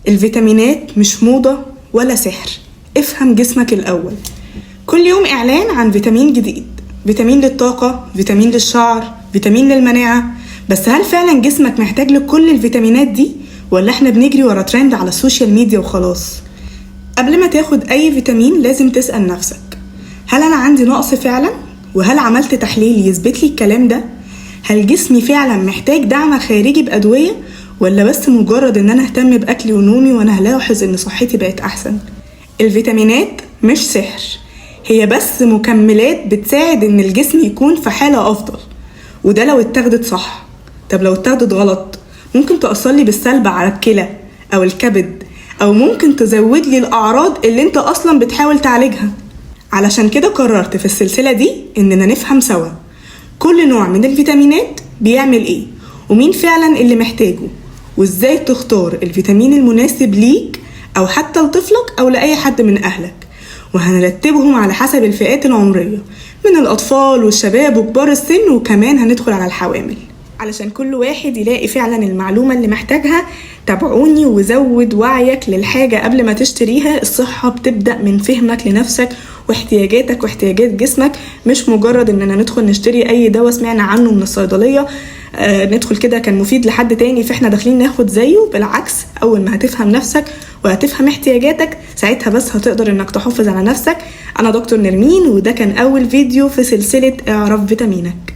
الفيتامينات مش موضة ولا سحر. افهم جسمك الأول. كل يوم إعلان عن فيتامين جديد، فيتامين للطاقة، فيتامين للشعر، فيتامين للمناعة. بس هل فعلا جسمك محتاج لكل الفيتامينات دي، ولا احنا بنجري ورا ترند على السوشيال ميديا وخلاص؟ قبل ما تاخد أي فيتامين لازم تسأل نفسك، هل أنا عندي نقص فعلا؟ وهل عملت تحليل يثبت لي الكلام ده؟ هل جسمي فعلا محتاج دعم خارجي بأدوية، ولا بس مجرد ان انا اهتم باكلي ونومي وانا هلاحظ ان صحتي بقت احسن؟ الفيتامينات مش سحر، هي بس مكملات بتساعد ان الجسم يكون في حالة افضل، وده لو اتاخدت صح. طب لو اتاخدت غلط ممكن تأثر لي بالسلب على الكلى او الكبد، او ممكن تزود لي الاعراض اللي انت اصلا بتحاول تعالجها. علشان كده قررت في السلسلة دي اننا نفهم سوا كل نوع من الفيتامينات بيعمل ايه، ومين فعلا اللي محتاجه، وازاي تختار الفيتامين المناسب ليك او حتى لطفلك او لاي حد من اهلك. وهنرتبهم على حسب الفئات العمرية، من الاطفال والشباب وكبار السن، وكمان هندخل على الحوامل علشان كل واحد يلاقي فعلا المعلومة اللي محتاجها. تابعوني وزود وعيك للحاجة قبل ما تشتريها. الصحة بتبدأ من فهمك لنفسك واحتياجاتك واحتياجات جسمك، مش مجرد اننا ندخل نشتري اي دواء سمعنا عنه من الصيدلية ندخل كده كان مفيد لحد تاني فاحنا داخلين ناخد زيه. بالعكس، اول ما هتفهم نفسك وهتفهم احتياجاتك ساعتها بس هتقدر انك تحافظ على نفسك. انا دكتور نرمين، وده كان اول فيديو في سلسلة اعرف فيتامينك.